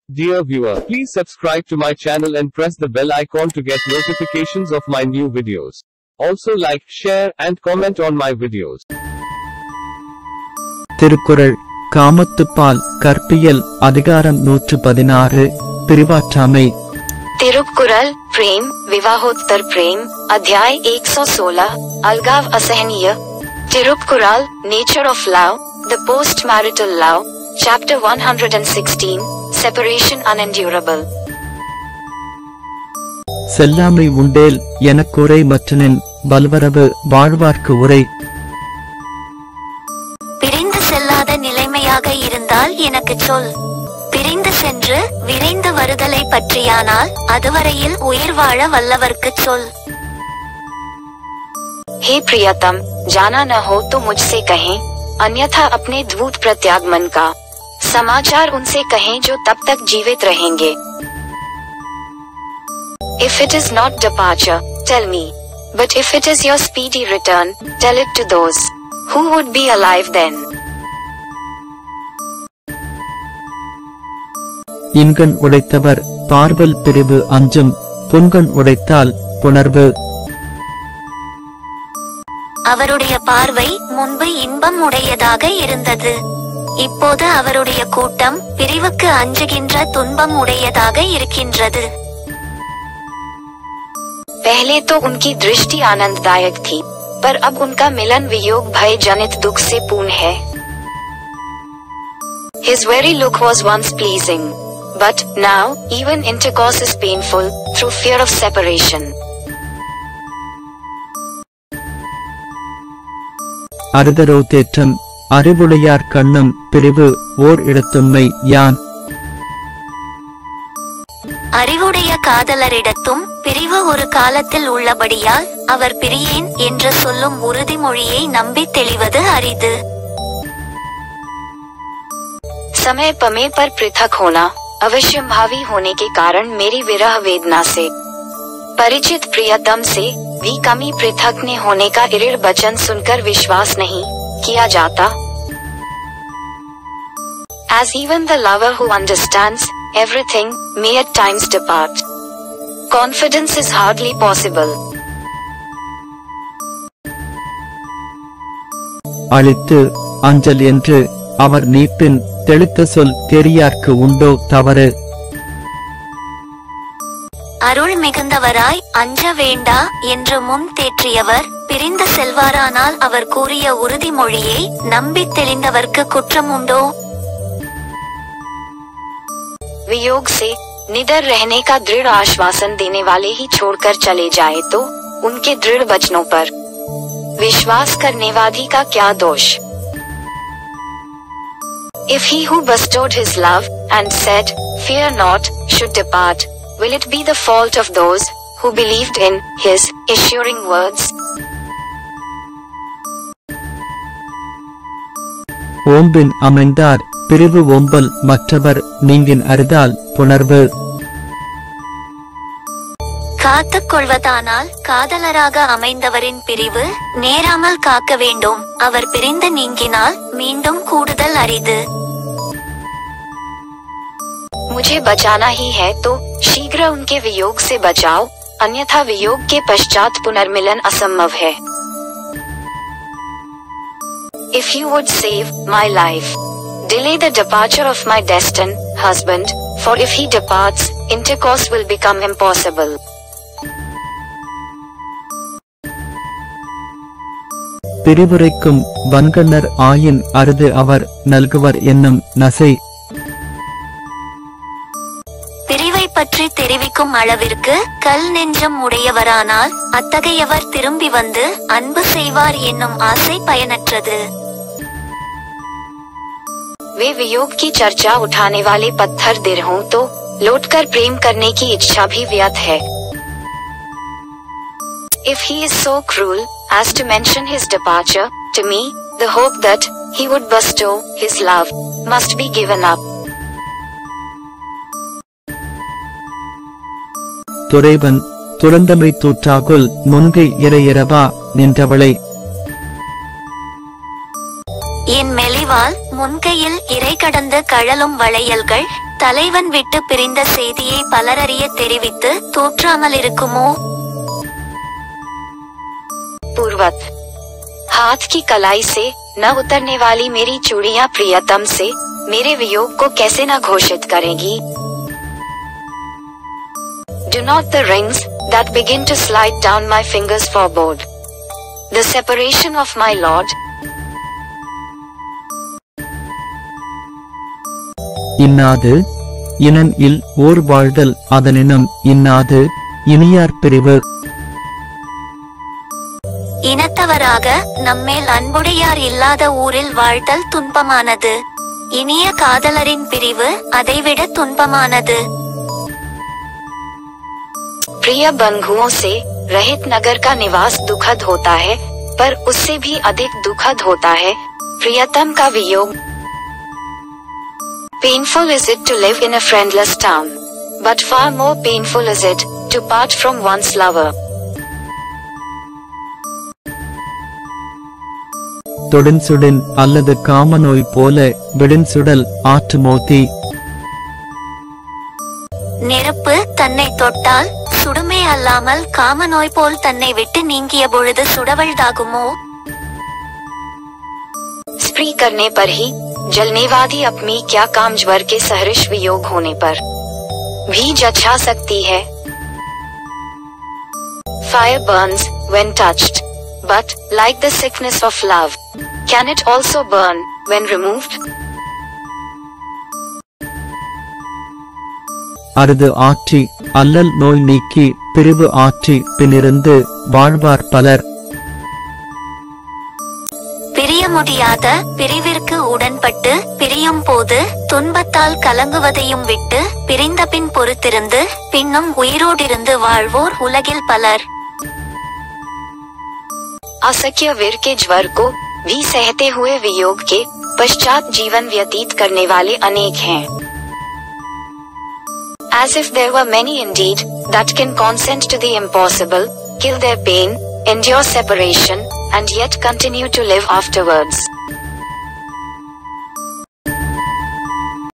Dear viewer, please subscribe to my channel and press the bell icon to get notifications of my new videos. Also like, share, and comment on my videos. Thirukkural காமத்துப்பால் கற்பியல் அதிகாரம் 116 பிரிவாற்றாமை. तिरुक्कुरल प्रेम विवाहोत्तर प्रेम अध्याय 116 अलगाव असहनीय. Thirukkural nature of love the post marital love chapter 116 separation unendurable. செல்லாமை உண்டேல் எனக்குரை மற்றனின் வல்வரவு வாழ்வார்க்கு உரை. பிரிந்து செல்லாத நிலைமையாக இருந்தால் எனக்கு சொல். பிரிந்து சென்று விரைந்து வருதலை பற்றியானால் அதுவரையில் உயிர் வாழ வல்லவர்க்கு சொல். हे प्रियतम, जाना न हो तो मुझसे कहें, अन्यथा अपने द्भूत प्रत्याग मन का समाचार उनसे कहें जो तब तक जीवित रहेंगे. If it is not departure, tell me. But if it is your speedy return, tell it to those who would be alive then. இன்கண் உடைத்தவர் பார்வல் பிரிவு அஞ்சும், புன்கண் உடைத்தால் புணர்வு. அவருடைய பார்வை முன்பு இன்பம் உடையதாக இருந்தது, இப்போது அவருடைய கூட்டம் பிரிவுக்கு அஞ்சுகின்ற துன்பம் உடையதாக இருக்கின்றது. पहले तो उनकी दृष्टि आनंददायक थी, पर अब उनका मिलन वियोग भय जनित दुख से पूर्ण है. His very look was once pleasing, but now even intercourse is painful through fear of separation. அறுதரோ தேற்றம் அறிவுடையார் கண்ணும் பிரிவு ஓர் இடத்துண்மை யான். அறிவுடைய காதலரிடத்தும் பிரிவு ஒரு காலத்தில் உள்ளபடியால் அவர் பிரியேன் என்று சொல்லும் உறுதிமொழியை நம்பி தெளிவது அரிது. समय पमे पर पृथक होना अवश्यंभावी होने के कारण मेरी विरह वेदना से परिचित प्रियतम से भी कमी पृथक ने होने का इरिड़ वचन सुनकर विश्वास नहीं किया जाता. As even the lover who understands everything may at times depart, confidence is hardly possible. அளித்து அஞ்சல் என்று அவர் நீப்பின் தெளித்த சொல் தெரியார்க்கு உண்டோ தவறு. அருள் மிகுந்தவராய் அஞ்ச வேண்டா என்று முன் தேற்றியவர் பிரிந்து செல்வாரானால் அவர் கூறிய உறுதிமொழியை நம்பி தெளிந்தவர்க்கு குற்றம் உண்டோ? वियोग से निडर रहने का दृढ़ आश्वासन देने वाले ही छोड़कर चले जाए तो उनके दृढ़ वचनों पर विश्वास करने वाली का क्या दोष? If he who bestowed his love and said, "Fear not," should depart, will it be the fault of those who believed in his assuring words? ஓம்பின் அமைந்தார் பிரிவு ஓம்பல் மற்றவர் நீங்கின் அரிதால் புணர்வு. காத்துக் கொள்வதானால் காதலராக அமைந்தவரின் பிரிவு நேராமல் காக்க வேண்டும். அவர் பிரிந்து நீங்கினால் மீண்டும் கூடுதல் அரிது. मुझे बचाना ही है तो शीघ्र उनके वियोग से बचाओ, अन्यथा वियोग के पश्चात पुनर्मिलन असंभव है. If you would save my life, delay the departure of my destined husband, for if he departs, intercourse will become impossible. பிரிவுரைக்கும் வன்கண்ணர் ஆயின் அருது அவர் நல்குவர் என்னும் நசை. பிரிவை பற்றி தெரிவிக்கும் அளவிற்கு கல் நெஞ்சம் உடையவரானால் அத்தகையவர் திரும்பி வந்து அன்பு செய்வார் என்னும் ஆசை பயனற்றது. वे वियोग की चर्चा उठाने वाले पत्थर दिर हों तो लौटकर प्रेम करने की इच्छा भी व्यर्थ है. If he is so cruel as to mention his departure to me, the hope that he would bestow his love must be given up. துறைவன் துறந்தமை தூற்றாகுல் முன்கை இறையிறவா நின்றவளை. என் மெலிவால் முன்கையில் இறை கடந்து கழலும் வளையல்கள் தலைவன் விட்டு பிரிந்த செய்தியை பலரறிய தெரிவித்து தூற்றாமல் இருக்குமோ? पूर्वत हाथ की कलाई से न उतरने वाली मेरी चूड़ियां प्रियतम से मेरे वियोग को कैसे न घोषित करेगी। Do not the rings that begin to slide down my fingers forebode the separation of my Lord? இன்னாது இனன் இல் ஓர் வாழ்தல் அதனினும் இன்னாது இனியார் பிரிவு. இனத்தவராக நம்மேல் அன்புடையார் இல்லாத ஊரில் வாழ்தல் துன்பமானது. இனிய காதலரின் பிரிவு அதைவிட துன்பமானது. प्रिय बंधुओं से रहित नगर का निवास दुखद होता है, पर उससे भी अधिक दुखद होता है प्रियतम का वियोग। Painful is it to live in a friendless town, but far more painful is it to part from one's lover. தொடுசுடன் அல்லது காமநோய் போல விடுசுடல் ஆற்று மோதி. நெருப்பு தன்னை தொட்டால் சுடுமே அல்லாமல் காமநோய் போல் தன்னை விட்டு நீங்கிய பொழுது சுடவழ்தாகுமோ? स्त्री करने पर ही जलने वाली अपनी क्या काम ज्वर के सहर्ष वियोग होने पर भी जचा सकती है। Fire burns when touched, but like the sickness of love, can it also burn when removed? அறுது ஆற்றி அல்லல் நோய் நீக்கி பிரிவு ஆற்றி பின்னிருந்து வாழ்வார் பலர். பிரிய முடியாத பிரிவிற்கு உடன்பட்டு பிரியும் போது துன்பத்தால் கலங்குவதையும் விட்டு பிரிந்த பின் பொறுத்திருந்து பின்னும் உயிரோடிருந்து வாழ்வோர் உலகில் பலர். असख्य वीर के ज्वर को भी सहते हुए वियोग के पश्चात जीवन व्यतीत करने वाले अनेक हैं। As if there were many indeed that can consent to the impossible, kill their pain, endure separation, and yet continue to live afterwards.